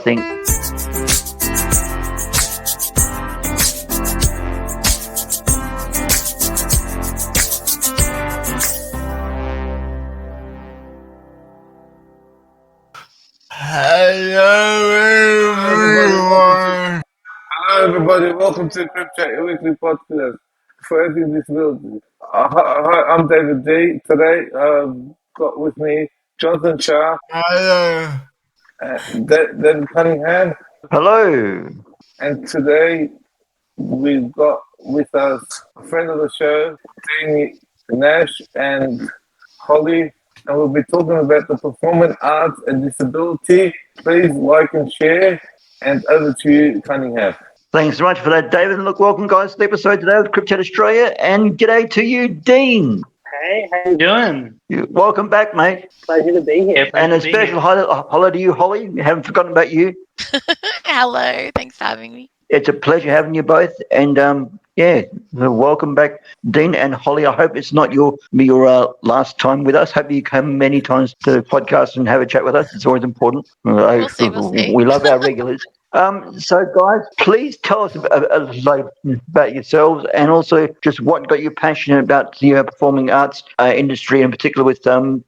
think. Hello, everybody. Welcome to CripChat, your weekly podcast for everything disability. Hi, I'm David D. Today, got with me Jonathan Shar, then Cunningham, Hello. and today we've got with us a friend of the show, Nash and Holly, and we'll be talking about the performing arts and disability. Please like and share, and over to you, Cunningham. Thanks so much for that, David. And look, welcome, guys, to the episode today of CripChat Australia. And g'day to you, Dean. Hey, how you doing? Welcome back, mate. Pleasure to be here. And a special hello to you, Holly. We haven't forgotten about you. Hello, thanks for having me. It's a pleasure having you both. And welcome back, Dean and Holly. I hope it's not your last time with us. Hope you come many times to the podcast and have a chat with us. It's always important. We'll see. We love our regulars. So, guys, please tell us about yourselves and also just what got you passionate about the performing arts industry, in particular with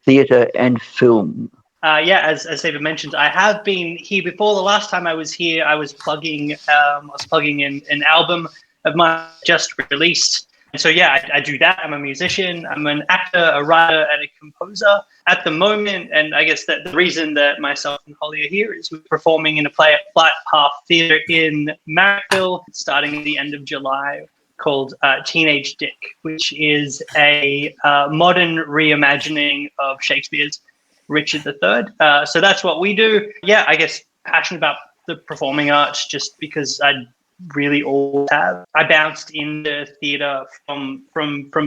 theatre and film. As David mentioned, I have been here before. The last time I was here, I was plugging in an album of mine just released. And so, I do that. I'm a musician. I'm an actor, a writer, and a composer at the moment. And I guess that the reason that myself and Holly are here is we're performing in a play at Flight Path Theatre in Marrickville, starting at the end of July, called Teenage Dick, which is a modern reimagining of Shakespeare's Richard III. So that's what we do. I guess passionate about the performing arts just because I really always have. I bounced into theatre from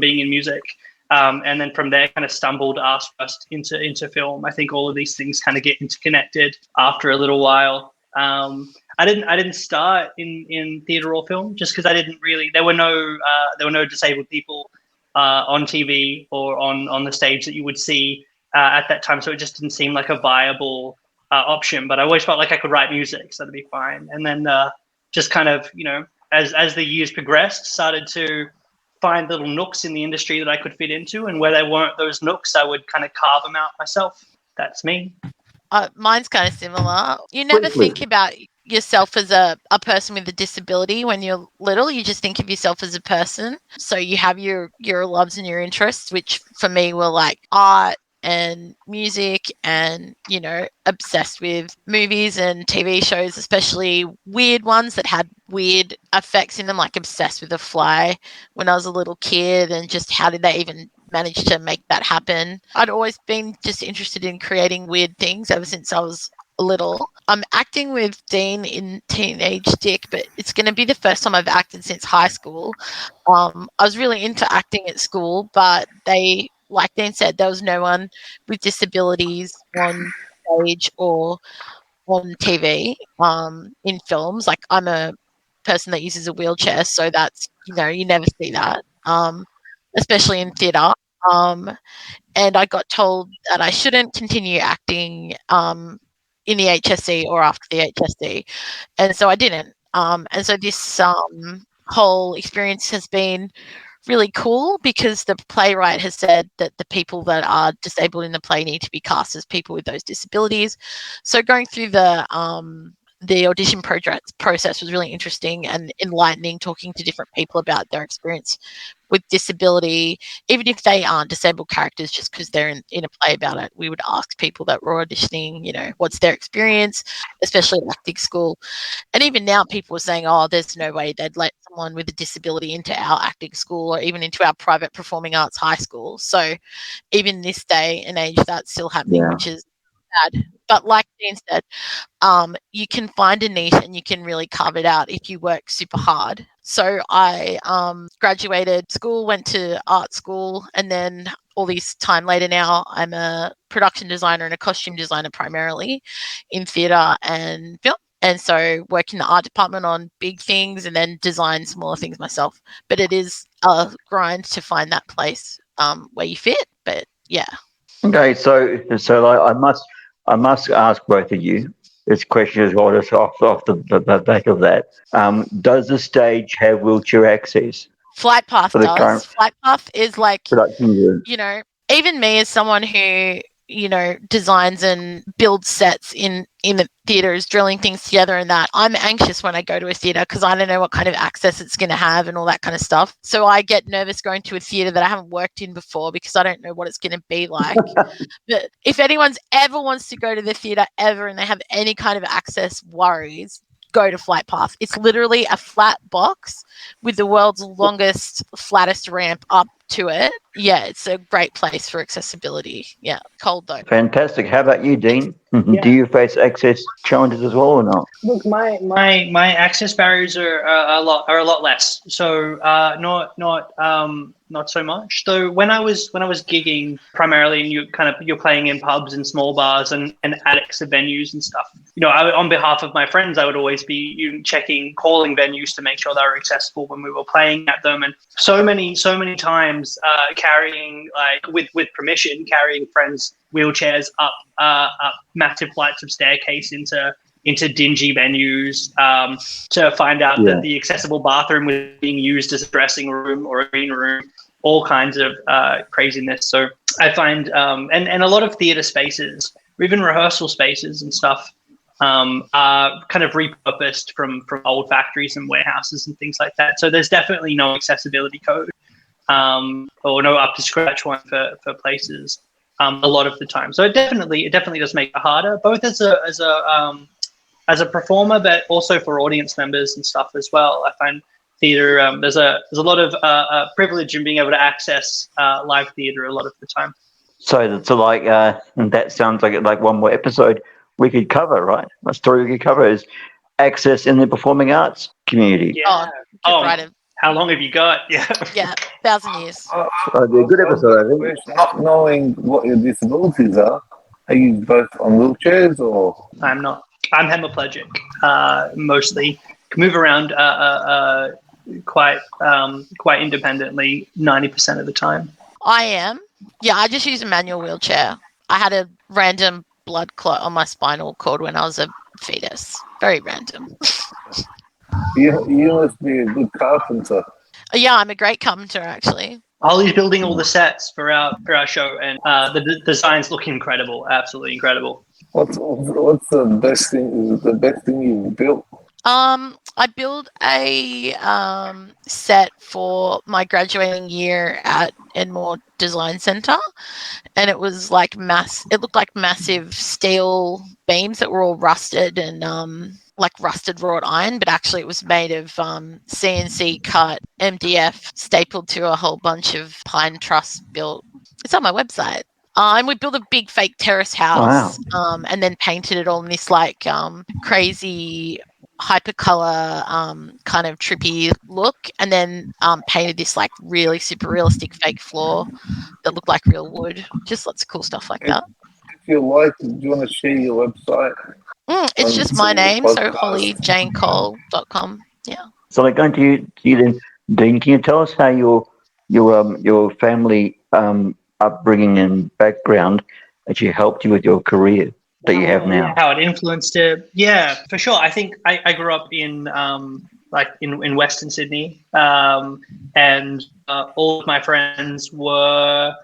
being in music, and then from there kind of stumbled ass first into film. I think all of these things kind of get interconnected after a little while. I didn't start in theatre or film just because I didn't really. There were no disabled people on TV or on the stage that you would see at that time, so it just didn't seem like a viable option. But I always felt like I could write music, so that'd be fine. And then just kind of, as the years progressed, started to find little nooks in the industry that I could fit into, and where there weren't those nooks, I would kind of carve them out myself. That's me. Mine's kind of similar. You never think about yourself as a person with a disability when you're little. You just think of yourself as a person. So you have your loves and your interests, which for me were like art and music and, obsessed with movies and TV shows, especially weird ones that had weird effects in them, like obsessed with The Fly when I was a little kid, and just how did they even manage to make that happen. I'd always been just interested in creating weird things ever since I was little. I'm acting with Dean in Teenage Dick, but it's going to be the first time I've acted since high school. I was really into acting at school, but like Dean said, there was no one with disabilities on stage or on TV in films. Like, I'm a person that uses a wheelchair, so that's, you never see that, especially in theatre. And I got told that I shouldn't continue acting in the HSC or after the HSC. And so I didn't. And so this whole experience has been really cool because the playwright has said that the people that are disabled in the play need to be cast as people with those disabilities. So going through the audition process was really interesting and enlightening, talking to different people about their experience with disability, even if they aren't disabled characters, just because they're in a play about it. We would ask people that were auditioning, what's their experience, especially at acting school. And even now people are saying, there's no way they'd let someone with a disability into our acting school or even into our private performing arts high school. So even this day and age, that's still happening, which is sad. But like Dean said, you can find a niche and you can really carve it out if you work super hard. So I graduated school, went to art school, and then all this time later now, I'm a production designer and a costume designer primarily in theatre and film. And so work in the art department on big things and then design smaller things myself. But it is a grind to find that place where you fit. But yeah. Okay, so I must ask both of you, this question as well, just off the back of that. Does the stage have wheelchair access Flight Path for the does. current Flight Path is like, production unit? you know, even me as someone who, you know, designs and builds sets in the theatres, drilling things together and that, I'm anxious when I go to a theatre because I don't know what kind of access it's going to have and all that kind of stuff. So I get nervous going to a theatre that I haven't worked in before because I don't know what it's going to be like. But if anyone's ever wants to go to the theatre ever and they have any kind of access worries, go to Flight Path. It's literally a flat box with the world's longest, flattest ramp up to it. Yeah, it's a great place for accessibility. Yeah, cold though. Fantastic. How about you, Dean? Yeah. Do you face access challenges as well or not? Look, my access barriers are a lot less. So not so much. Though when I was gigging primarily, and you're playing in pubs and small bars and attics of venues and stuff. You know, on behalf of my friends, I would always be calling venues to make sure they were accessible when we were playing at them. And so many times, carrying, like with permission, carrying friends' wheelchairs up massive flights of staircase into dingy venues to find out that the accessible bathroom was being used as a dressing room or a green room, all kinds of craziness. So I find, and a lot of theatre spaces, or even rehearsal spaces and stuff, are kind of repurposed from old factories and warehouses and things like that. So there's definitely no accessibility code or no up to scratch one for places a lot of the time. So it definitely does make it harder, both as a performer, but also for audience members and stuff as well. I find theatre, there's a lot of privilege in being able to access live theatre a lot of the time. So like, and that sounds like one more episode we could cover, right? A story we could cover is access in the performing arts community. Yeah. How long have you got? Yeah. Yeah, 1,000 years. It'd be a good episode, I think. Not knowing what your disabilities are you both on wheelchairs or? I'm not. I'm hemiplegic, mostly. Can move around quite independently 90% of the time. I am. Yeah, I just use a manual wheelchair. I had a random blood clot on my spinal cord when I was a fetus. Very random. You must be a good carpenter. Yeah, I'm a great carpenter, actually. Holly's building all the sets for our show, and the designs look incredible, absolutely incredible. What's the best thing you've built? I built a set for my graduating year at Enmore Design Centre, and it was like it looked like massive steel beams that were all rusted and like rusted wrought iron, but actually it was made of CNC cut MDF stapled to a whole bunch of pine truss built. It's on my website. And we built a big fake terrace house. Wow. And then painted it all in this like crazy hypercolor kind of trippy look, and then painted this like really super realistic fake floor that looked like real wood. Just lots of cool stuff like that. If you like, do you want to share your website? It's just my name, so hollyjanecole.com. Yeah. So like going to you then, Dean, can you tell us how your family upbringing and background actually helped you with your career that you have now? How it influenced it? Yeah, for sure. I think I grew up in Western Sydney, and all of my friends were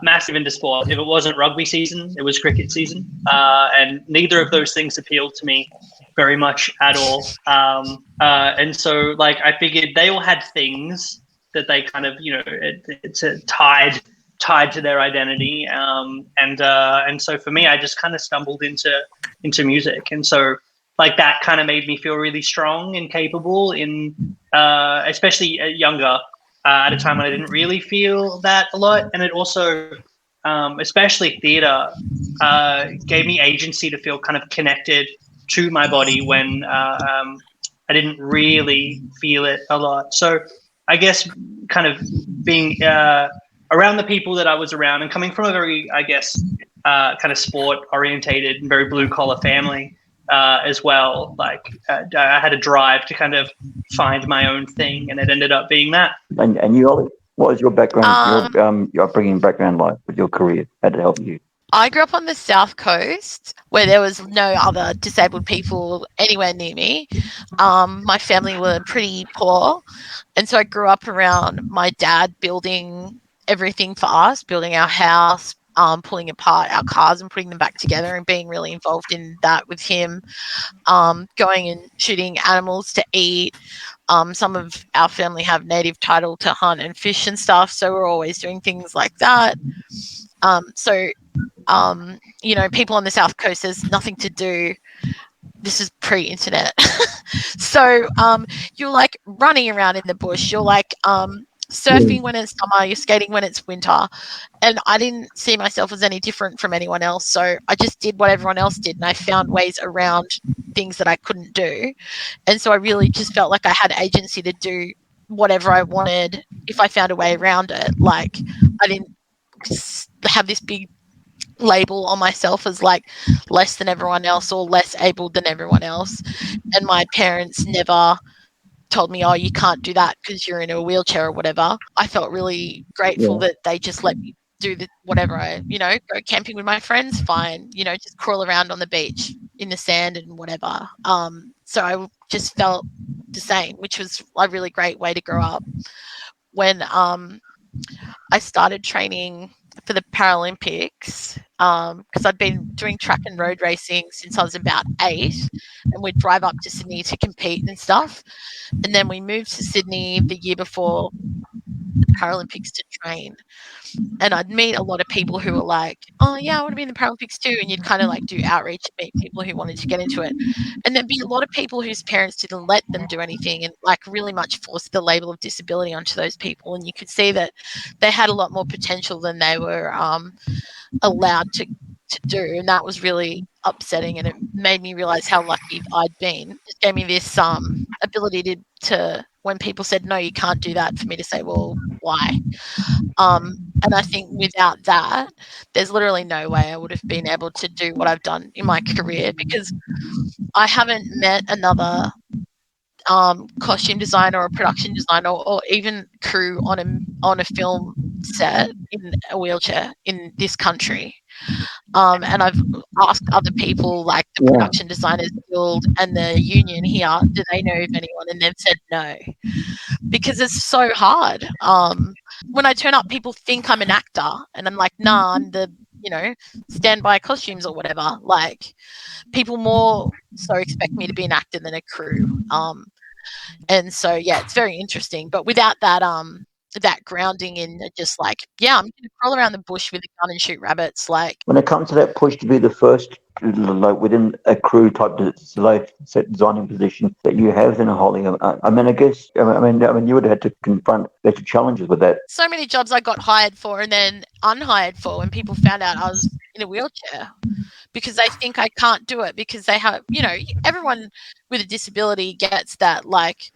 massive into sport. If it wasn't rugby season, it was cricket season, and neither of those things appealed to me very much at all. And so, like, I figured they all had things that they kind of, it's tied to their identity, and so for me, I just kind of stumbled into music, and so like that kind of made me feel really strong and capable in especially younger. At a time when I didn't really feel that a lot. And it also, especially theatre, gave me agency to feel kind of connected to my body when I didn't really feel it a lot. So I guess kind of being around the people that I was around and coming from a very, I guess, kind of sport-orientated and very blue-collar family as well. Like I had a drive to kind of find my own thing, and it ended up being that. And you, Ollie, what was your background, your upbringing background like with your career? How did it help you? I grew up on the South Coast where there was no other disabled people anywhere near me. My family were pretty poor. And so I grew up around my dad building everything for us, building our house, pulling apart our cars and putting them back together, and being really involved in that with him, going and shooting animals to eat. Some of our family have native title to hunt and fish and stuff, so we're always doing things like that. People on the South Coast, there's nothing to do. This is pre-internet. So you're like running around in the bush. You're like surfing when it's summer. You're skating when it's winter. And I didn't see myself as any different from anyone else. So I just did what everyone else did. And I found ways around things that I couldn't do. And so I really just felt like I had agency to do whatever I wanted if I found a way around it. Like I didn't have this big label on myself as like less than everyone else or less able than everyone else. And my parents never told me, oh, you can't do that because you're in a wheelchair or whatever. I felt really grateful that they just let me do whatever go camping with my friends, fine, just crawl around on the beach in the sand and whatever. So I just felt the same, which was a really great way to grow up. When I started training for the Paralympics, because I'd been doing track and road racing since I was about 8, and we'd drive up to Sydney to compete and stuff. And then we moved to Sydney the year before the Paralympics to train. And I'd meet a lot of people who were like, oh, yeah, I want to be in the Paralympics too. And you'd kind of like do outreach and meet people who wanted to get into it. And there'd be a lot of people whose parents didn't let them do anything and like really much forced the label of disability onto those people. And you could see that they had a lot more potential than they were allowed to do. And that was really upsetting. And it made me realize how lucky I'd been. It gave me this ability to, when people said, no, you can't do that, for me to say, well, why? And I think without that, there's literally no way I would have been able to do what I've done in my career, because I haven't met another costume designer or production designer or even crew on a film set in a wheelchair in this country. And I've asked other people, like the Production Designers Guild and the union here, do they know of anyone? And they've said no, because it's so hard. When I turn up, people think I'm an actor, and I'm like, nah, I'm the standby costumes or whatever. Like, people more so expect me to be an actor than a crew. And so it's very interesting. But without that that grounding in just like, I'm going to crawl around the bush with a gun and shoot rabbits. Like, when it comes to that push to be the first, like within a crew type set designing position that you have in a holding, I mean, you would have had to confront better challenges with that. So many jobs I got hired for and then unhired for when people found out I was in a wheelchair, because they think I can't do it, because they have, everyone with a disability gets that like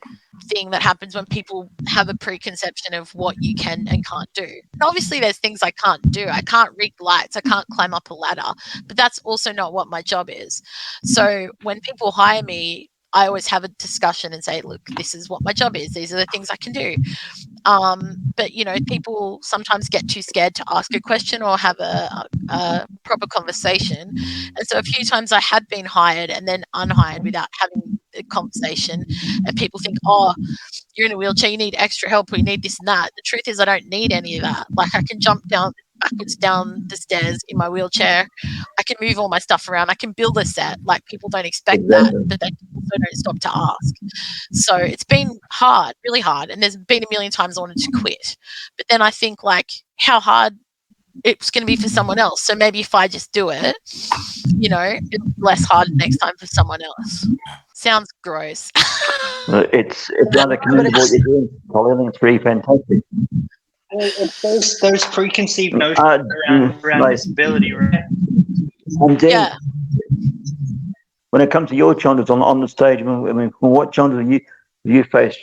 thing that happens when people have a preconception of what you can and can't do. And obviously there's things I can't do. I can't rig lights. I can't climb up a ladder, but that's also not what my job is. So when people hire me, I always have a discussion and say, look, this is what my job is. These are the things I can do. But, people sometimes get too scared to ask a question or have a proper conversation. And so a few times I had been hired and then unhired without having a conversation. And people think, oh, you're in a wheelchair, you need extra help, or you need this and that. The truth is I don't need any of that. Like, I can jump backwards down the stairs in my wheelchair. I can move all my stuff around. I can build a set. Like, people don't expect that, but they also don't stop to ask. So it's been hard, really hard. And there's been a million times I wanted to quit. But then I think, like, how hard it's going to be for someone else. So maybe if I just do it, it's less hard next time for someone else. Sounds gross. It's rather commendable what you're doing, Holly. I think it's pretty fantastic. It's those preconceived notions around disability, right? And then, when it comes to your challenges on the stage, I mean, what challenges have you faced,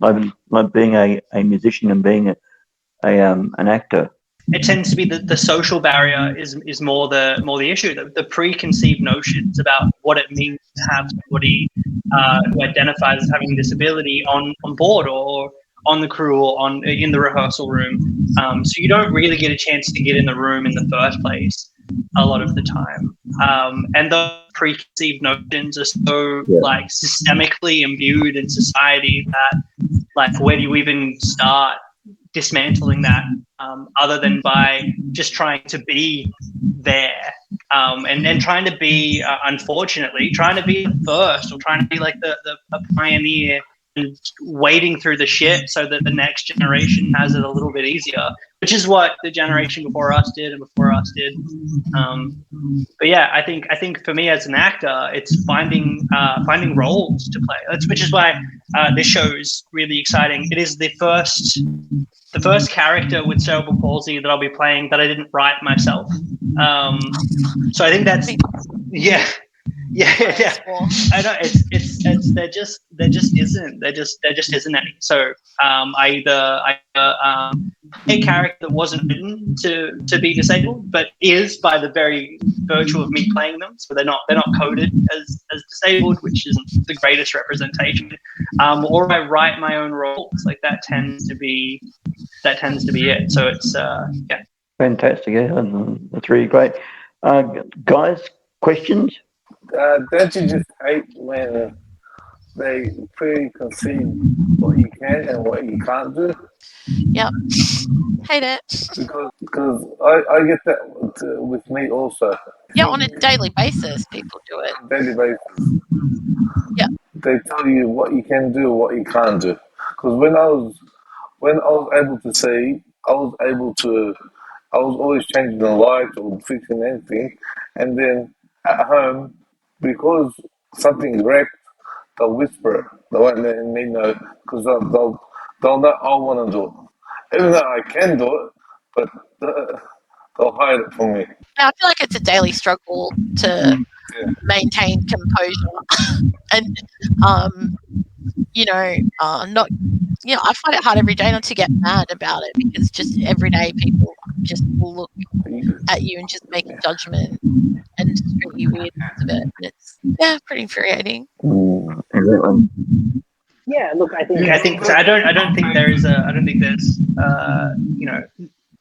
like being a musician and being an actor? It tends to be the social barrier is more the issue. The preconceived notions about what it means to have somebody who identifies as having a disability on board or on the crew or in the rehearsal room. So you don't really get a chance to get in the room in the first place. a lot of the time. And those preconceived notions are so like systemically imbued in society that like where do you even start dismantling that other than by just trying to be there and trying to be unfortunately trying to be the first or trying to be like a pioneer and wading through the shit so that the next generation has it a little bit easier, which is what the generation before us did and before us did. But yeah, I think for me as an actor, it's finding roles to play. Which is why this show is really exciting. It is the first character with cerebral palsy that I'll be playing that I didn't write myself. So I think that's yeah. I know it's there just isn't any. So I either play a character that wasn't written to be disabled, but is by the very virtue of me playing them. So they're not coded as disabled, which isn't the greatest representation. Or I write my own roles. Like that tends to be it. So it's yeah. Fantastic, yeah, that's really great. Guys, questions? Don't you just hate when they preconceive what you can and what you can't do? Yep. Hate it. Because I get that with me also. Yeah, on a daily basis, people do it. On a daily basis. Yeah. They tell you what you can do, what you can't do. Because when I was able to see, I was always changing the light or fixing anything, and then at home, because something's wrecked, they'll whisper it. They won't let me know because they'll know I want to do it, even though I can do it, but they'll hide it from me. Yeah, I feel like it's a daily struggle to maintain composure, and not. I find it hard every day not to get mad about it because just everyday people just look at you and just make a judgment and just treat you weird because of it. And it's pretty infuriating. Yeah, look, I think so. I don't think there's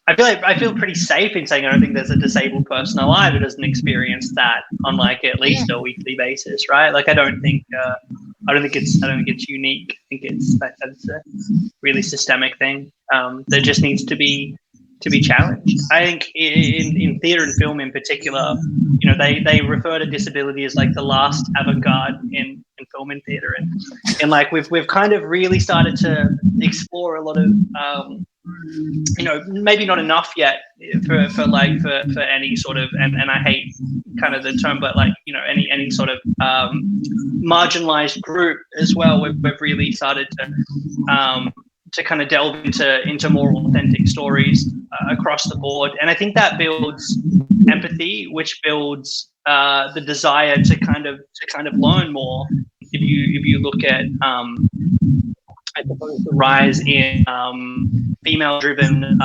I feel pretty safe in saying I don't think there's a disabled person alive who doesn't experience that on like at least a weekly basis, right? Like I don't think it's unique. I think that's a really systemic thing that just needs to be challenged. I think in theatre and film in particular, they refer to disability as like the last avant-garde in film and theatre, and like we've kind of really started to explore a lot of maybe not enough yet for any sort of and I hate kind of the term, but like any sort of marginalized group as well. We've really started to kind of delve into more authentic stories across the board, and I think that builds empathy, which builds the desire to kind of learn more. If you look at I suppose the rise in female-driven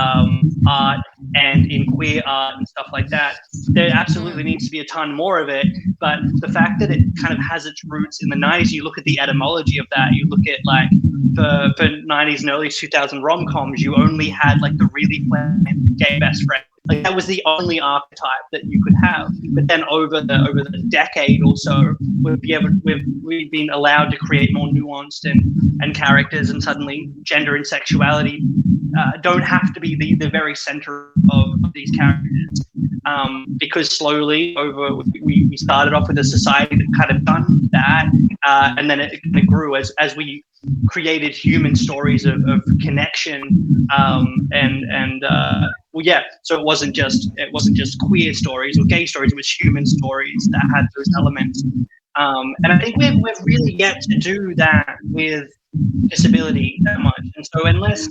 art and in queer art and stuff like that, there absolutely needs to be a ton more of it. But the fact that it kind of has its roots in the 90s, you look at the etymology of that, you look at like for 90s and early 2000 rom-coms, you only had like the really flamboyant gay best friend. Like that was the only archetype that you could have. But then over the decade or so, we've been allowed to create more nuanced and characters, and suddenly gender and sexuality don't have to be the very center of these characters. Because slowly we started off with a society that kind of done that, and then it kind of grew as we created human stories of connection, so it wasn't just queer stories or gay stories, it was human stories that had those elements, and I think we've really yet to do that with disability that much. And so unless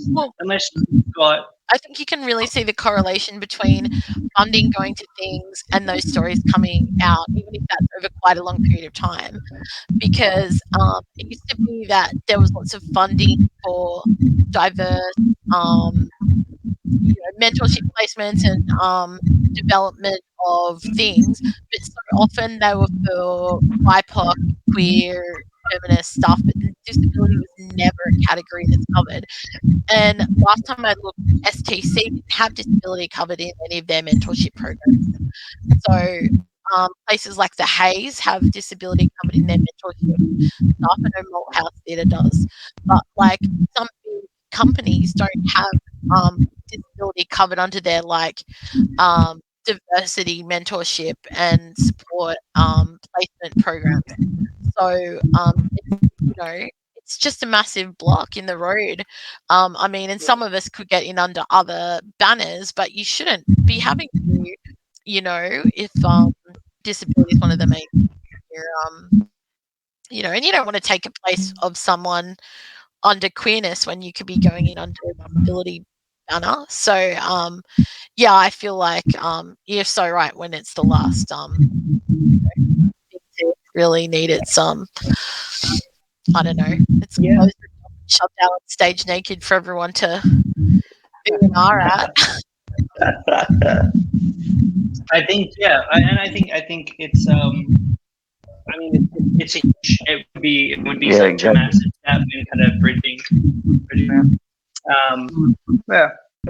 you've got, I think you can really see the correlation between funding going to things and those stories coming out, even if that's over quite a long period of time. Because it used to be that there was lots of funding for diverse mentorship placements and development of things, but so often they were for BIPOC, queer, feminist stuff, but disability was never a category that's covered. And last time I looked, STC didn't have disability covered in any of their mentorship programs. So places like the Hayes have disability covered in their mentorship stuff. I know Malthouse Theatre does, but like some big companies don't have disability covered under their like diversity mentorship and support placement programs. So it's just a massive block in the road. I mean, and some of us could get in under other banners, but you shouldn't be having to, if disability is one of the main, and you don't want to take a place of someone under queerness when you could be going in under a disability banner. So, I feel like you're so right when it's the last really needed some. I don't know. It's shoved out on stage naked for everyone to be an R at. I think, I think it's. I mean, it's a huge. It would be such a massive step in kind of bridging.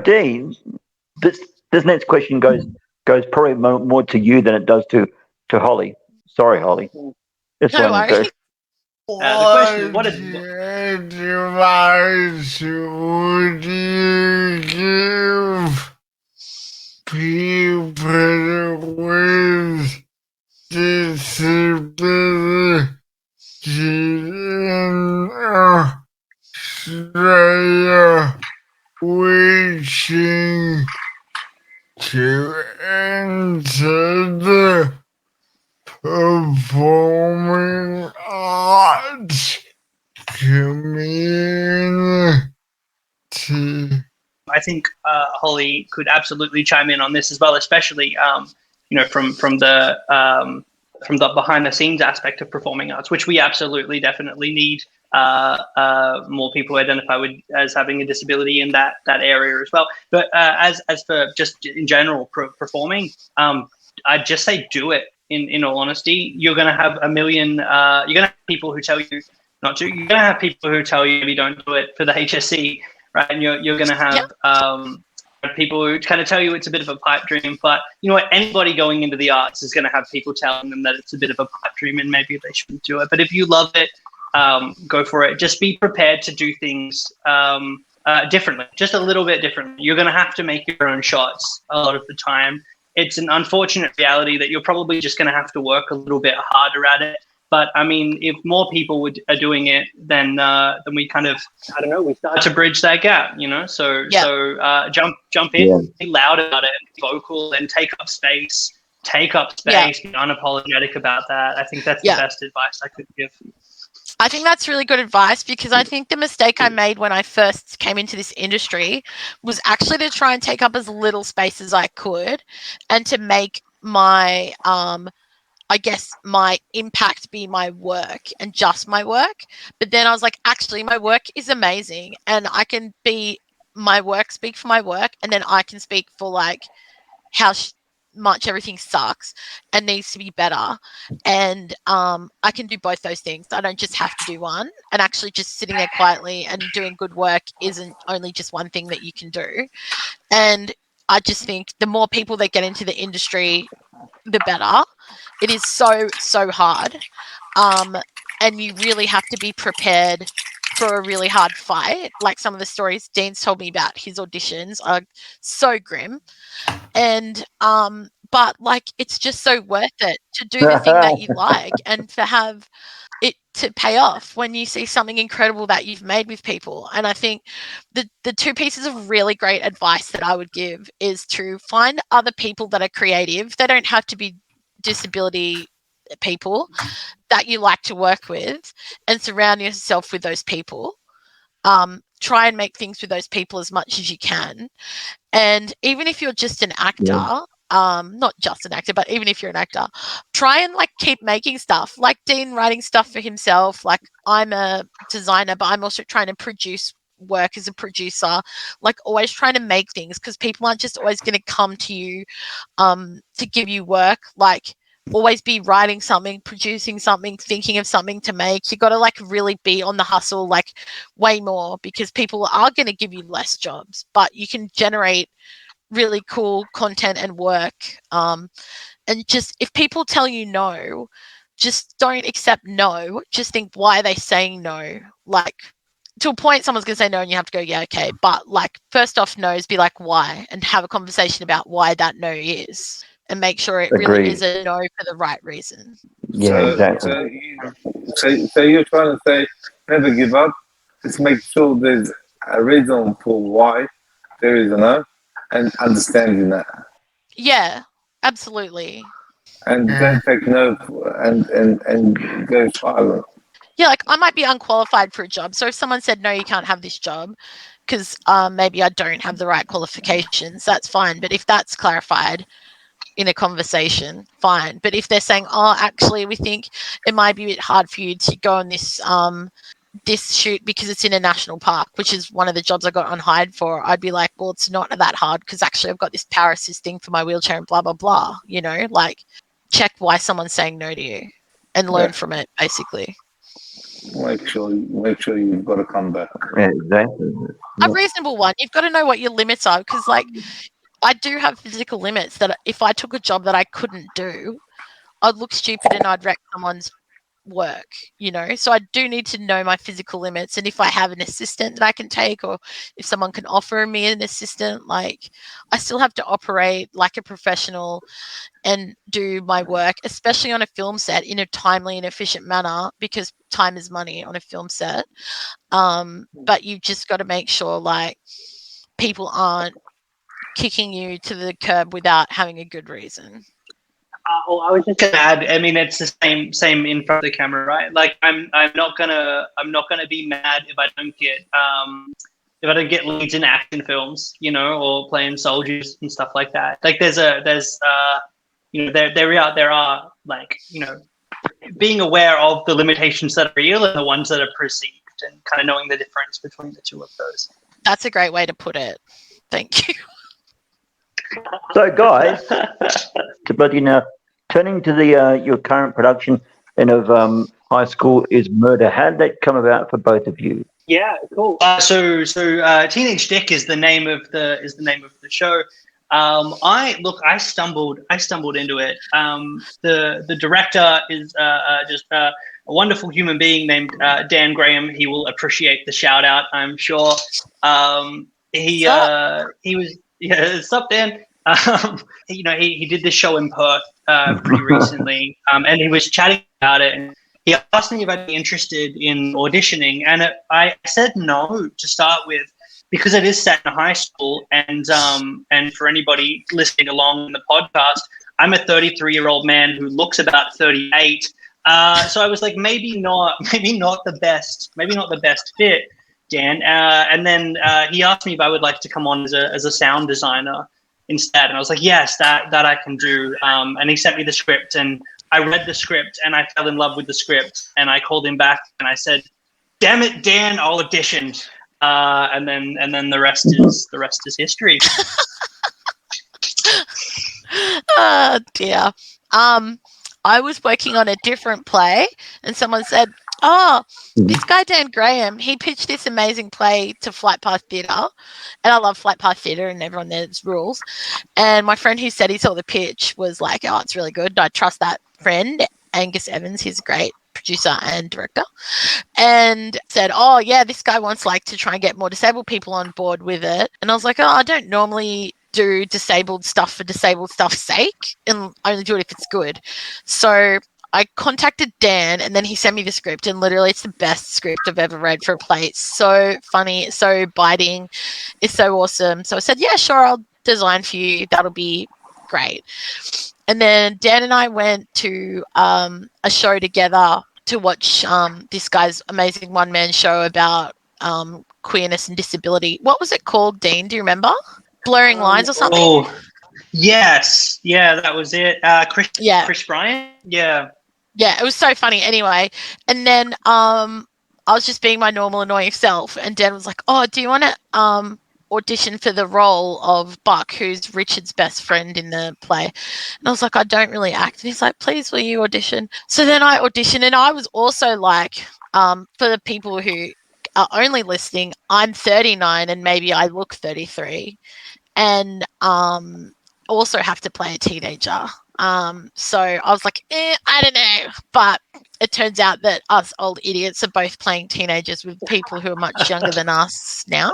Dean, this next question goes probably more to you than it does to Holly. Sorry, Holly. No worries. The question is, what advice would you give people with disability in Australia wishing to enter the performing arts community? I think Holly could absolutely chime in on this as well, especially from the behind the scenes aspect of performing arts, which we absolutely definitely need more people who identify as having a disability in that area as well. But as for just in general performing, I'd just say do it. In all honesty, you're going to have a million. You're going to have people who tell you not to. You're going to have people who tell you maybe don't do it for the HSC, right? And you're going to have people who kind of tell you it's a bit of a pipe dream. But you know what? Anybody going into the arts is going to have people telling them that it's a bit of a pipe dream and maybe they shouldn't do it. But if you love it, go for it. Just be prepared to do things differently, just a little bit differently. You're going to have to make your own shots a lot of the time. It's an unfortunate reality that you're probably just going to have to work a little bit harder at it. But I mean, if more people are doing it, then we kind of, I don't know, we start to bridge that gap, So jump in, be loud about it, be vocal, and take up space, be unapologetic about that. I think that's the best advice I could give. I think that's really good advice, because I think the mistake I made when I first came into this industry was actually to try and take up as little space as I could and to make my, my impact be my work and just my work. But then I was like, actually, my work is amazing and I can speak for my work, and then I can speak for like how much everything sucks and needs to be better, and I can do both those things. I don't just have to do one, and actually just sitting there quietly and doing good work isn't only just one thing that you can do. And I just think the more people that get into the industry, the better. It is so hard, and you really have to be prepared for a really hard fight. Like some of the stories Dean's told me about his auditions are so grim. And but like it's just so worth it to do the thing that you like and to have it to pay off when you see something incredible that you've made with people. And I think the two pieces of really great advice that I would give is to find other people that are creative. They don't have to be disability people that you like to work with, and surround yourself with those people. Try and make things with those people as much as you can. And even if you're just an actor, not just an actor, but even if you're an actor, try and like keep making stuff. Like Dean writing stuff for himself. Like I'm a designer, but I'm also trying to produce work as a producer. Like always trying to make things, because people aren't just always going to come to you to give you work. Like always be writing something, producing something, thinking of something to make. You got to like really be on the hustle, like way more, because people are going to give you less jobs, but you can generate really cool content and work. And just if people tell you no, just don't accept no. Just think, why are they saying no? Like, to a point, someone's going to say no and you have to go, yeah, okay. But like, first off, no's, be like, why? And have a conversation about why that no is, and make sure it really Agreed. is a no for the right reason. Yeah, exactly. So you're trying to say never give up. Just make sure there's a reason for why there is a no, and understanding that. Yeah, absolutely. And don't take no and go silent. Yeah, like I might be unqualified for a job. So if someone said, no, you can't have this job because maybe I don't have the right qualifications, that's fine. But if that's clarified in a conversation, fine. But if they're saying, oh, actually, we think it might be a bit hard for you to go on this shoot because it's in a national park, which is one of the jobs I got on hired for, I'd be like, well, it's not that hard because actually I've got this power assist thing for my wheelchair and blah, blah, blah. You know, like check why someone's saying no to you and learn from it, basically. Make sure you've got to come back. Yeah, exactly. A reasonable one. You've got to know what your limits are, because like I do have physical limits that if I took a job that I couldn't do, I'd look stupid and I'd wreck someone's work, you know. So I do need to know my physical limits, and if I have an assistant that I can take, or if someone can offer me an assistant, like I still have to operate like a professional and do my work, especially on a film set, in a timely and efficient manner, because time is money on a film set. But you've just got to make sure like people aren't kicking you to the curb without having a good reason. Well, I was just gonna add. I mean, it's the same in front of the camera, right? Like, I'm not gonna be mad if I don't get leads in action films, you know, or playing soldiers and stuff like that. Like, there are like, you know, being aware of the limitations that are real and the ones that are perceived, and kind of knowing the difference between the two of those. That's a great way to put it. Thank you. So, guys, to bloody now, turning to the your current production of High School is Murder. How did that come about for both of you? Yeah, cool. So Teenage Dick is the name of the show. I stumbled into it. The director is just a wonderful human being named Dan Graham. He will appreciate the shout out, I'm sure. He was. Yeah, sup, Dan? You know, he did this show in Perth pretty recently, and he was chatting about it. And he asked me if I'd be interested in auditioning, and I said no to start with, because it is set in a high school. And for anybody listening along in the podcast, I'm a 33-year-old man who looks about 38. So I was like, maybe not the best fit, Dan. And then he asked me if I would like to come on as a sound designer instead. And I was like, yes, that I can do. And he sent me the script, and I read the script, and I fell in love with the script. And I called him back and I said, damn it, Dan, I'll audition. And then the rest is history. Oh dear. I was working on a different play, and someone said, oh, this guy Dan Graham, he pitched this amazing play to Flight Path Theatre, and I love Flight Path Theatre, and everyone there's rules. And my friend who said he saw the pitch was like, oh, it's really good. I trust that friend, Angus Evans. He's a great producer and director, and said, oh yeah, this guy wants like to try and get more disabled people on board with it. And I was like, oh, I don't normally do disabled stuff for disabled stuff's sake, and I only do it if it's good. So I contacted Dan, and then he sent me the script, and literally it's the best script I've ever read for a play. It's so funny, it's so biting, it's so awesome. So I said, yeah, sure, I'll design for you. That'll be great. And then Dan and I went to a show together to watch this guy's amazing one-man show about queerness and disability. What was it called, Dean? Do you remember? Blurring Lines or something? Oh, yes. Yeah, that was it. Chris Bryant? Yeah. Yeah, it was so funny. Anyway, and then I was just being my normal annoying self, and Dan was like, oh, do you want to audition for the role of Buck, who's Richard's best friend in the play. And I was like, I don't really act. And he's like, please, will you audition? So then I auditioned, and I was also like, for the people who are only listening, I'm 39 and maybe I look 33, and also have to play a teenager. So I was like, I don't know. But it turns out that us old idiots are both playing teenagers with people who are much younger than us now.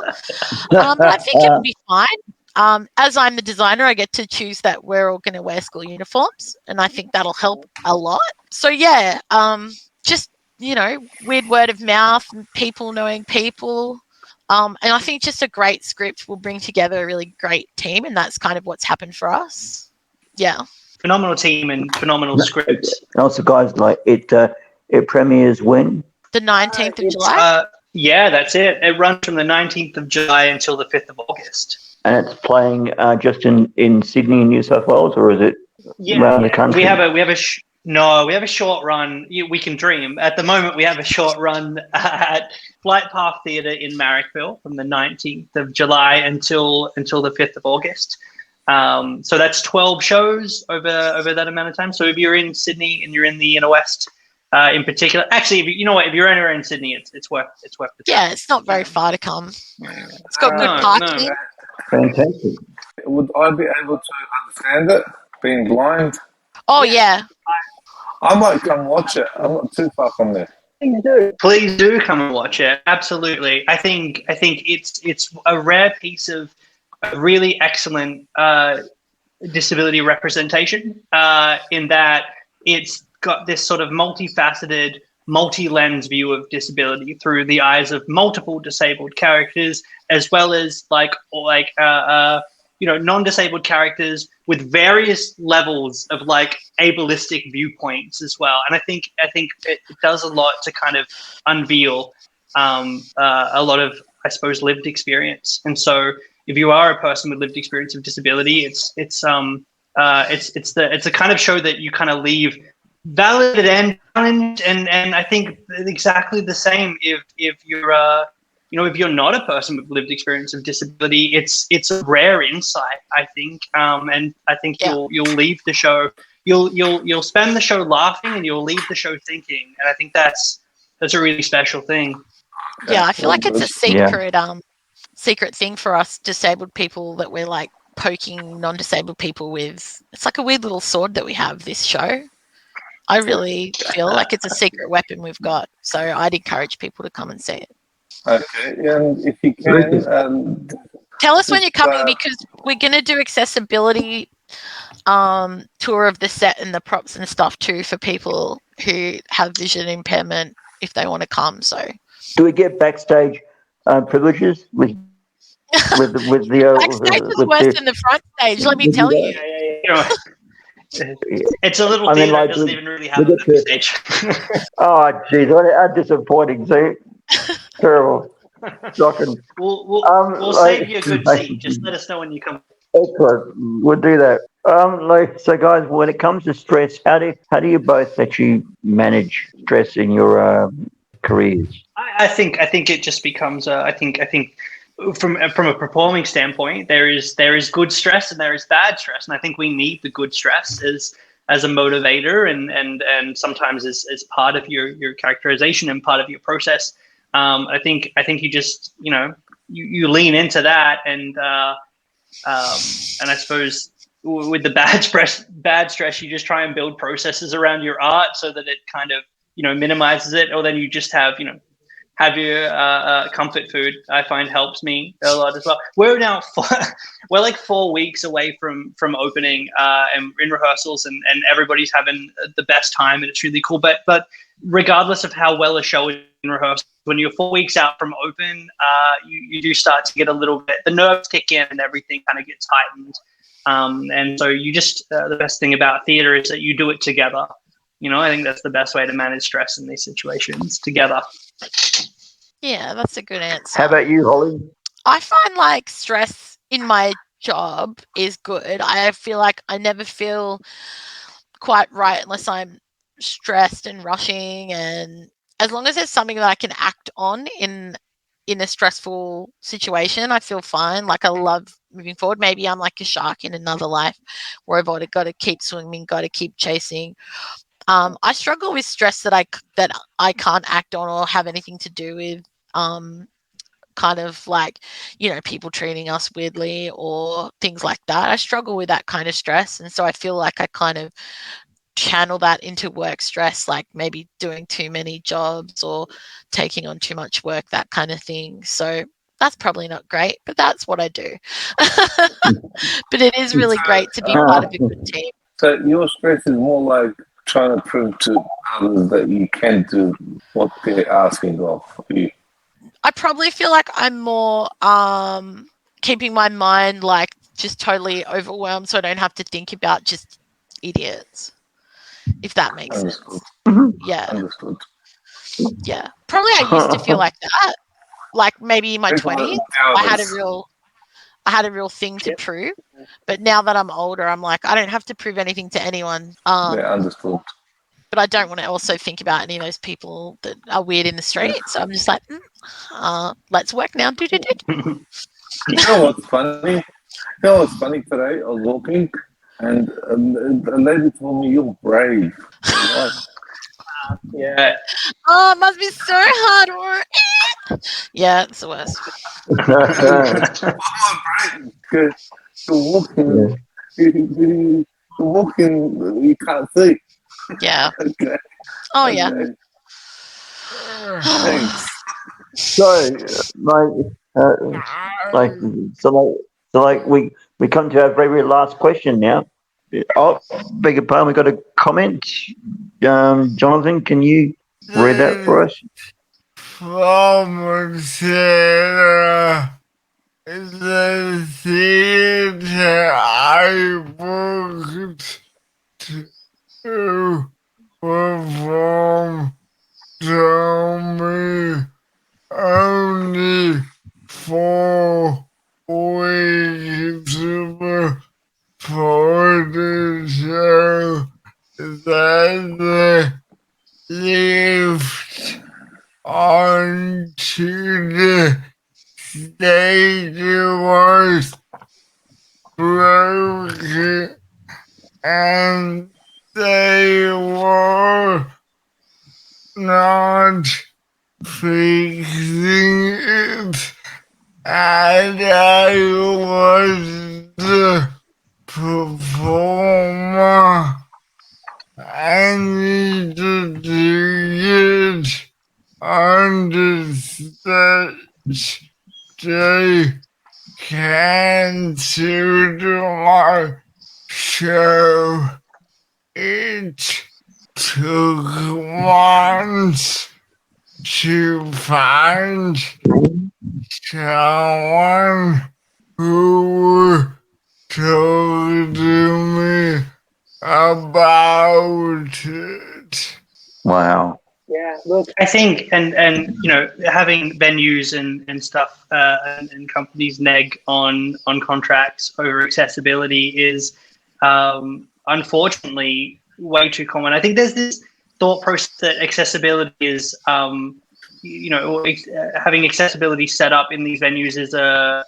But I think it'll be fine. As I'm the designer, I get to choose that we're all going to wear school uniforms, and I think that'll help a lot. So yeah, just, you know, weird word of mouth and people knowing people. And I think just a great script will bring together a really great team, and that's kind of what's happened for us. Yeah. Phenomenal team and phenomenal script. Also, guys, like it premieres when? The 19th of July? Yeah, that's it. It runs from the 19th of July until the 5th of August. And it's playing just in Sydney and New South Wales, or is it around the country? We have a short run. We can dream. At the moment, we have a short run at Flight Path Theatre in Marrickville from the 19th of July until the 5th of August. So that's 12 shows over that amount of time. So if you're in Sydney and you're in the inner west, in particular, actually, if you're anywhere in Sydney, it's worth the time. Yeah, it's not very far to come. It's got good parking. Fantastic. Would I be able to understand it, being blind? Oh yeah. I might come watch it. I'm not too far from there. Please do come and watch it. Absolutely. I think it's a rare piece of really excellent disability representation in that it's got this sort of multifaceted, multi-lens view of disability through the eyes of multiple disabled characters, as well as non-disabled characters with various levels of like ableistic viewpoints as well. And I think it does a lot to kind of unveil a lot of, I suppose, lived experience. And so if you are a person with lived experience of disability, it's the kind of show that you kind of leave valid and challenged, and I think exactly the same if you're if you're not a person with lived experience of disability. It's a rare insight, I think, and I think you'll leave the show, you'll spend the show laughing, and you'll leave the show thinking, and I think that's a really special thing. Yeah, I feel like it's a secret thing for us disabled people that we're like poking non-disabled people with. It's like a weird little sword that we have, this show. I really feel like it's a secret weapon we've got. So I'd encourage people to come and see it. Okay, and if you can... tell us when you're coming, because we're going to do accessibility tour of the set and the props and stuff too for people who have vision impairment if they want to come. So do we get backstage privileges with the backstage is worse than the front stage, let me tell you. It's a little theatre that doesn't even really have a backstage. Oh, geez, how disappointing. See? Terrible. Shocking. We'll save you a good seat. Just let us know when you come. Excellent. We'll do that. So guys, when it comes to stress, how do you both actually manage stress in your careers? I think it just becomes I think from a performing standpoint, there is good stress and there is bad stress, and I think we need the good stress as a motivator and sometimes as part of your characterization and part of your process. I think you just you lean into that, and I suppose with the bad stress, you just try and build processes around your art so that it kind of minimizes it, or then you just have your comfort food. I find helps me a lot as well. We're now we're like 4 weeks away from opening and in rehearsals, and everybody's having the best time, and it's really cool. But regardless of how well a show is in rehearsal, when you're 4 weeks out from open, you do start to get a little bit, the nerves kick in and everything kind of gets heightened. And so you just the best thing about theatre is that you do it together. I think that's the best way to manage stress in these situations, together. Yeah, that's a good answer. How about you, Holly? I find like stress in my job is good. I feel like I never feel quite right unless I'm stressed and rushing, and as long as there's something that I can act on in in a stressful situation, I feel fine. Like I love moving forward. Maybe I'm like a shark in another life where I've got to keep swimming, got to keep chasing. I struggle with stress that I can't act on or have anything to do with. Kind of like, people treating us weirdly or things like that. I struggle with that kind of stress, and so I feel like I kind of channel that into work stress, like maybe doing too many jobs or taking on too much work, that kind of thing. So that's probably not great, but that's what I do. But it is really great to be part of a good team. So your stress is more like trying to prove to others that you can do what they're asking of you. I probably feel like I'm more keeping my mind like just totally overwhelmed so I don't have to think about just idiots, if that makes sense. Yeah. Understood. Yeah. Probably I used to feel like that. Like maybe in my 20s, I had a real thing to prove. But now that I'm older, I'm like, I don't have to prove anything to anyone. Yeah, understood. But I don't want to also think about any of those people that are weird in the street. So I'm just like, let's work now. You know what's funny? Today I was walking and a lady told me you're brave. What? Yeah. Oh, it must be so hard work. Yeah, it's the worst. You're walking. You're walking. You can't see. Yeah. Okay. Oh, yeah. Thanks. So, we come to our very, very last question now. Oh, beg your pardon, we got a comment. Jonathan, can you read that for us? From Sarah, the theater I booked to perform told me only 4 weeks before the show that the lift onto the stage was broken and they were not fixing it, and I was the performer. I need to do it on the stage. They cancelled my show. It took months to find someone who told me about it. Wow. Yeah, look, I think, and having venues and stuff and companies neg on contracts over accessibility is unfortunately way too common. I think there's this thought process that accessibility is, having accessibility set up in these venues is a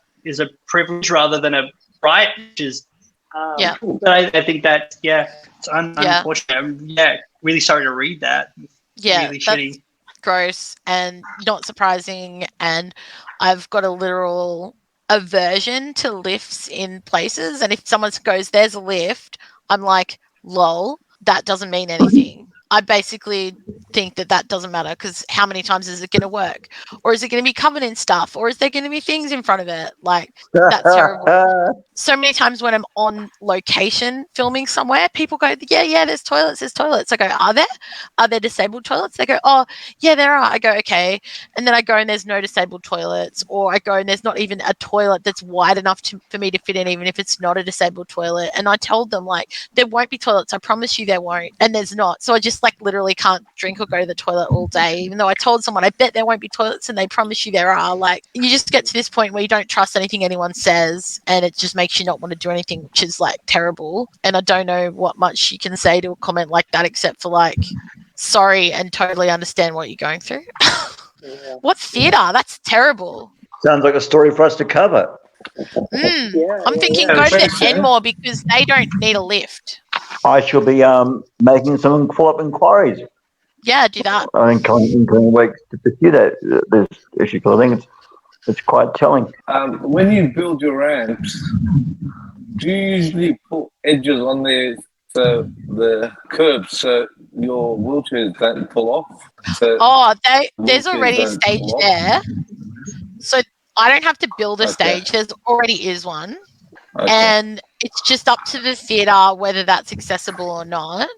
privilege rather than a right, which is But I think that it's unfortunate. I'm really sorry to read that. Yeah, really that's shitty. gross and not surprising. And I've got a literal aversion to lifts in places. And if someone goes, "There's a lift," I'm like, "Lol, that doesn't mean anything." I basically think that doesn't matter because how many times is it going to work? Or is it going to be covered in stuff? Or is there going to be things in front of it? Like, that's terrible. So many times when I'm on location filming somewhere, people go, yeah, there's toilets. I go, are there? Are there disabled toilets? They go, oh, yeah, there are. I go, okay. And then I go and there's no disabled toilets. Or I go and there's not even a toilet that's wide enough for me to fit in, even if it's not a disabled toilet. And I told them, like, there won't be toilets. I promise you there won't. And there's not. So I just, like, literally can't drink or go to the toilet all day, even though I told someone, I bet there won't be toilets, and they promise you there are. Like, you just get to this point where you don't trust anything anyone says, and it just makes you not want to do anything, which is, like, terrible. And I don't know what much you can say to a comment like that except for, like, sorry and totally understand what you're going through. What theatre? That's terrible. Sounds like a story for us to cover. I'm thinking Yeah, go to thanks, Shar. Enmore because they don't need a lift. I shall be making some follow-up inquiries. Yeah, do that. I think in coming weeks to pursue this issue, because I think it's quite telling. When you build your ramps, do you usually put edges on there so the curbs so your wheelchairs don't pull off? So There's already a don't stage pull off? there. So I don't have to build a Okay. stage. There's already is one. Okay. And it's just up to the theatre whether that's accessible or not,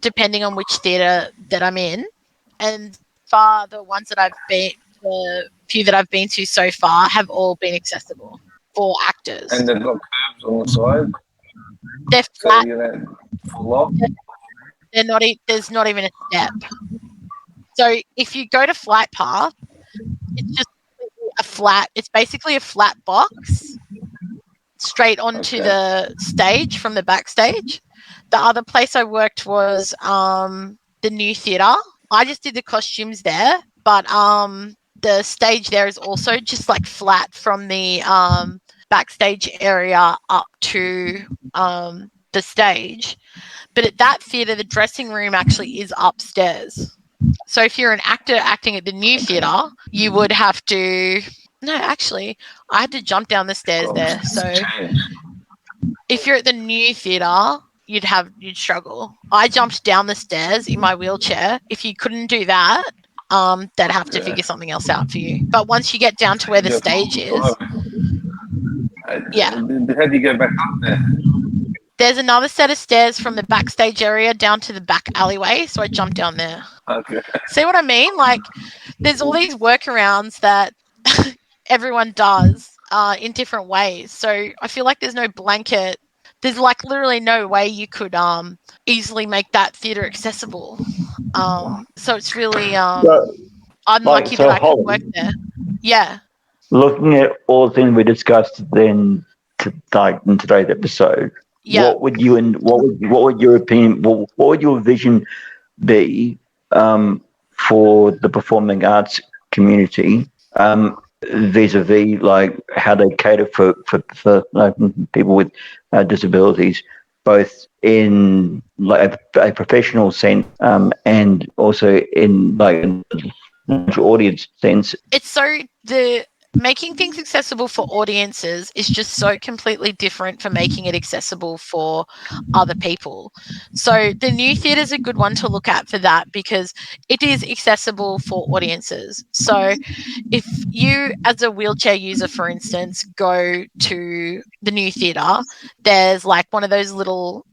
depending on which theatre that I'm in. And far the ones that the few that I've been to so far have all been accessible for actors. And they've got curbs on the side, They're so flat. you don't fall off. They're not. There's not even a step. So if you go to Flight Path, it's just a flat. It's basically a flat box straight onto the stage from the backstage. The other place I worked was the New Theatre. I just did the costumes there, but the stage there is also just like flat from the backstage area up to the stage. But at that theatre, the dressing room actually is upstairs. So if you're an actor acting at the New Theatre, you would have to... No, actually, I had to jump down the stairs there. So if you're at the New Theatre, you'd struggle. I jumped down the stairs in my wheelchair. If you couldn't do that, they'd have to figure something else out for you. But once you get down to where the stage is, yeah. How do you go back up there? There's another set of stairs from the backstage area down to the back alleyway, so I jumped down there. Okay. See what I mean? Like, there's all these workarounds that everyone does in different ways. So I feel like there's no blanket. There's like literally no way you could easily make that theatre accessible. So it's really unlucky that I could work there. Yeah. Looking at all the things we discussed then, in today's episode, what would you and what would your opinion? What would your vision be for the performing arts community? Vis-a-vis like how they cater for people with disabilities, both in like a professional sense and also in like an audience sense. It's so making things accessible for audiences is just so completely different from making it accessible for other people. So the New Theatre is a good one to look at for that because it is accessible for audiences. So if you, as a wheelchair user, for instance, go to the New Theatre, there's like one of those little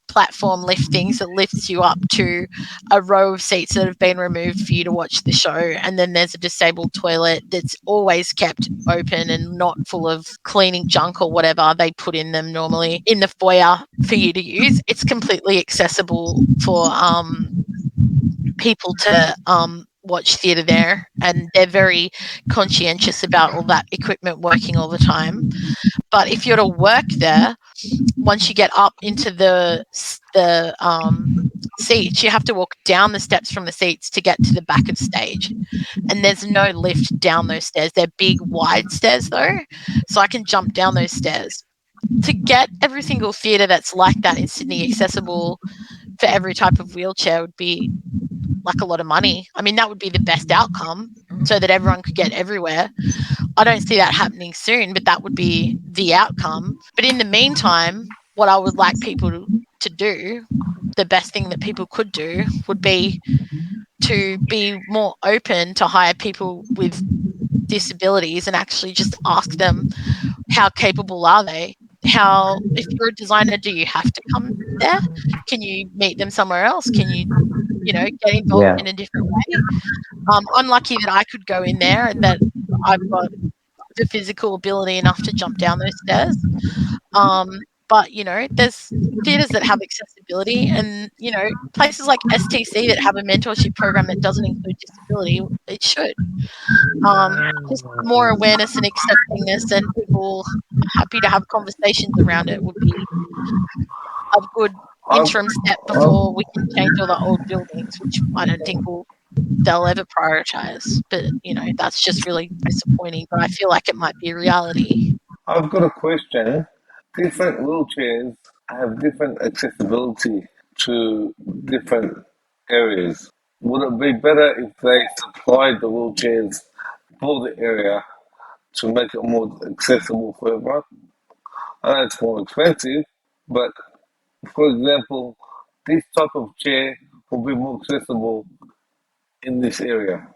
platform lift things that lifts you up to a row of seats that have been removed for you to watch the show, and then there's a disabled toilet that's always kept open and not full of cleaning junk or whatever they put in them normally in the foyer for you to use. It's completely accessible for people to watch theatre there, and they're very conscientious about all that equipment working all the time. But if you're to work there, once you get up into the seats, you have to walk down the steps from the seats to get to the back of stage, and there's no lift down those stairs. They're big wide stairs though, so I can jump down those stairs. To get every single theatre that's like that in Sydney accessible for every type of wheelchair would be like a lot of money. I mean, that would be the best outcome so that everyone could get everywhere. I don't see that happening soon, but that would be the outcome. But in the meantime, what I would like people to do, the best thing that people could do would be to be more open to hire people with disabilities and actually just ask them how capable are they? If you're a designer, do you have to come there? Can you meet them somewhere else? Can you get involved in a different way? I'm lucky that I could go in there and that I've got the physical ability enough to jump down those stairs. But, there's theatres that have accessibility and, places like STC that have a mentorship program that doesn't include disability, it should. Just more awareness and acceptingness and people happy to have conversations around it would be a good interim step before we can change all the old buildings, which I don't think will they'll ever prioritize. But, you know, that's just really disappointing. But I feel like it might be a reality. I've got a question. Different wheelchairs have different accessibility to different areas. Would it be better if they supplied the wheelchairs for the area to make it more accessible for everyone? I know it's more expensive, but for example, this type of chair will be more accessible in this area.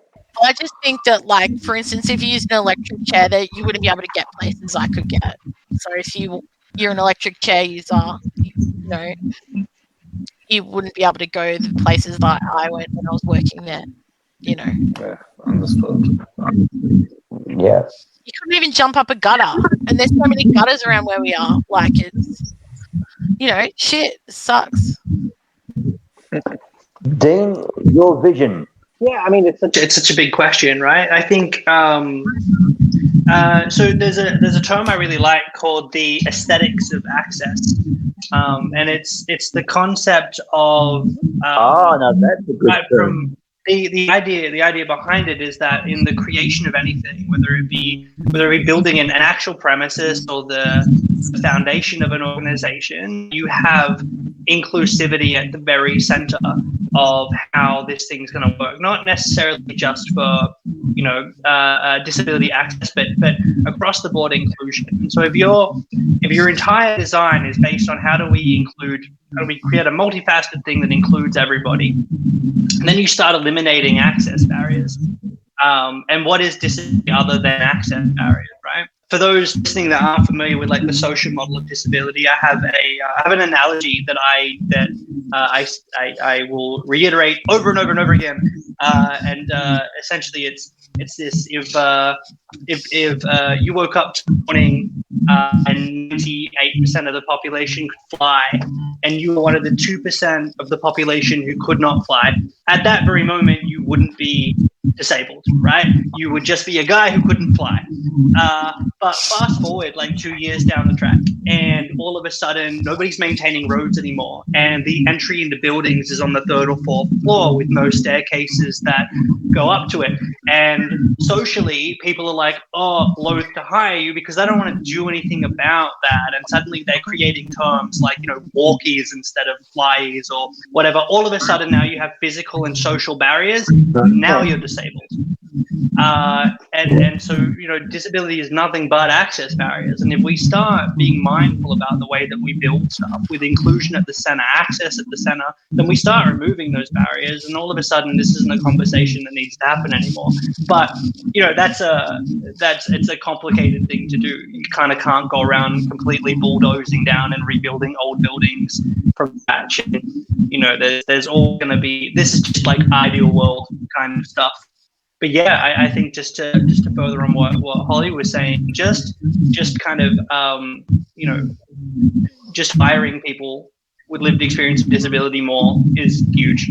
I just think that, like, for instance, if you use an electric chair, that you wouldn't be able to get places I could get. So if you're an electric chair user, you know, you wouldn't be able to go the places that I went when I was working there, you know. Yeah, understood. Yeah. You couldn't even jump up a gutter, and there's so many gutters around where we are. Like, it's, you know, shit, it sucks. Dean, your vision. Yeah, I mean, it's such a big question, right? I think so. There's a term I really like called the aesthetics of access, and it's the concept of no, that's a good term. from the idea behind it is that in the creation of anything, whether it be building an actual premises or the foundation of an organization, you have inclusivity at the very center of how this thing's going to work. Not necessarily just for disability access, but across the board inclusion. And so if your entire design is based on how do we create a multifaceted thing that includes everybody, and then you start eliminating access barriers. And what is disability other than access barriers, right? For those listening that aren't familiar with like the social model of disability, I have an analogy that I will reiterate over and over and over again. Essentially, it's this: if you woke up tomorrow and 98% of the population could fly, and you were one of the 2% of the population who could not fly, at that very moment you wouldn't be disabled, right? You would just be a guy who couldn't fly. But fast forward like 2 years down the track, and all of a sudden nobody's maintaining roads anymore, and the entry into buildings is on the 3rd or 4th floor with no staircases that go up to it. And socially, people are like, oh, loath to hire you because they don't want to do anything about that. And suddenly they're creating terms like, walkies instead of flyies or whatever. All of a sudden now you have physical and social barriers. Now you're disabled. And so, disability is nothing but access barriers. And if we start being mindful about the way that we build stuff with inclusion at the center, access at the center, then we start removing those barriers. And all of a sudden, this isn't a conversation that needs to happen anymore. But, it's a complicated thing to do. You kind of can't go around completely bulldozing down and rebuilding old buildings from scratch. There's all going to be, this is just like ideal world kind of stuff. But yeah, I think just to further on what Holly was saying, just kind of just hiring people with lived experience of disability more is huge.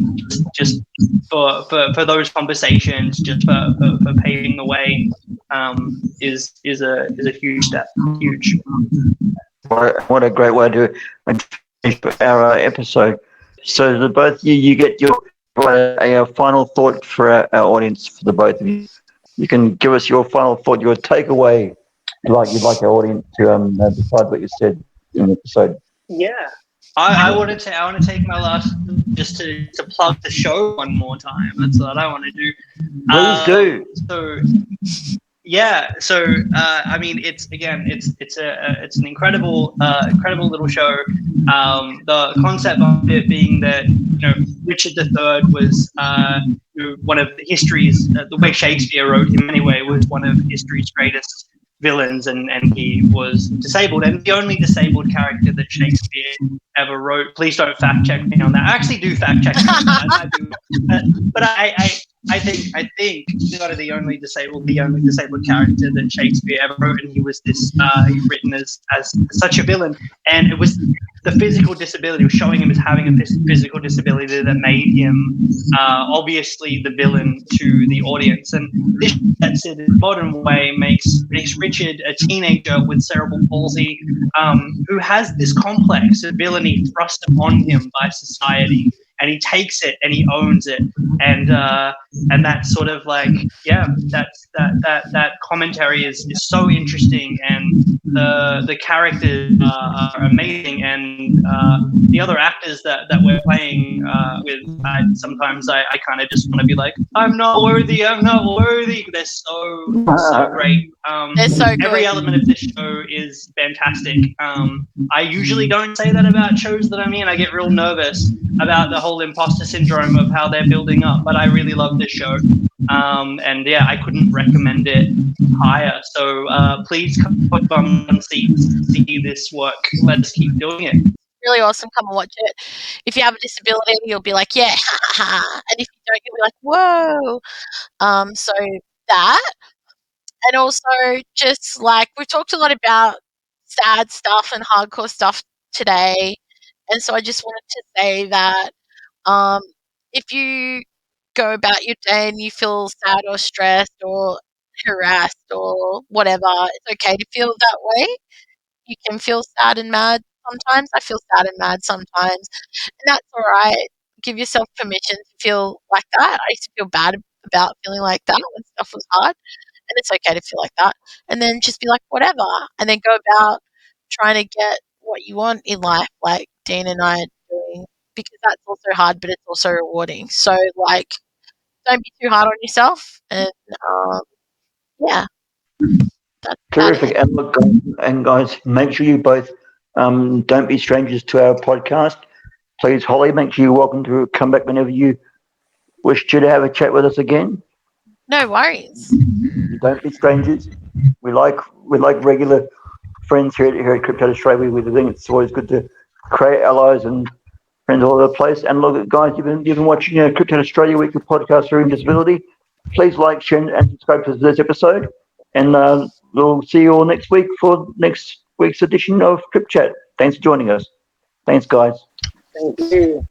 Just for those conversations, just for paving the way, is a huge step. Huge. What a great way to finish our episode. So the both of you get a final thought for our audience, for the both of you. You can give us your final thought, your takeaway, you'd like our audience to decide what you said in the episode. Yeah, I want to take my last just to plug the show one more time. That's what I want to do. Please do. So yeah, so I mean, it's an incredible little show. The concept of it being that Richard III was one of history's, the way Shakespeare wrote him anyway, was one of history's greatest villains, and he was disabled, and the only disabled character that Shakespeare ever wrote. Please don't fact check me on that. I actually do fact check me on that, but I think the only disabled character that Shakespeare ever wrote, and he was written as such a villain, and it was the physical disability, was showing him as having a physical disability that made him obviously the villain to the audience. And this, that's it, in a modern way, makes Richard a teenager with cerebral palsy who has this complex of villainy thrust upon him by society. and he takes it and he owns it, and that's sort of like, yeah, that commentary is so interesting, and the characters are amazing, and the other actors that we're playing with, sometimes I kind of just want to be like, I'm not worthy. They're so great. They're so good. Every element of this show is fantastic. I usually don't say that about shows that I'm in. I get real nervous about the whole imposter syndrome of how they're building up, but I really love this show. And yeah, I couldn't recommend it higher. So please come put bums on seats, see this work. Let's keep doing it. Really awesome. Come and watch it. If you have a disability, you'll be like, yeah, and if you don't, you'll be like, whoa. So that, and also just like we've talked a lot about sad stuff and hardcore stuff today, and so I just wanted to say that if you go about your day and you feel sad or stressed or harassed or whatever, it's okay to feel that way. You can feel sad and mad sometimes. I feel sad and mad sometimes, and that's all right. Give yourself permission to feel like that. I used to feel bad about feeling like that when stuff was hard, and it's okay to feel like that. And then just be like, whatever, and then go about trying to get what you want in life, like Dean and I are doing, because that's also hard, but it's also rewarding. So, like, don't be too hard on yourself, and yeah. Terrific. And look, and guys, make sure you both don't be strangers to our podcast. Please, Holly, make sure you're welcome to come back whenever you wish to have a chat with us again. No worries. Don't be strangers. We like regular friends here at CripChat Australia. We think it's always good to create allies and friends all over the place. And look, guys, you've been watching CripChat Australia weekly podcast for disability. Please like, share, and subscribe to this episode. And we'll see you all next week for next week's edition of CripChat. Thanks for joining us. Thanks, guys. Thank you.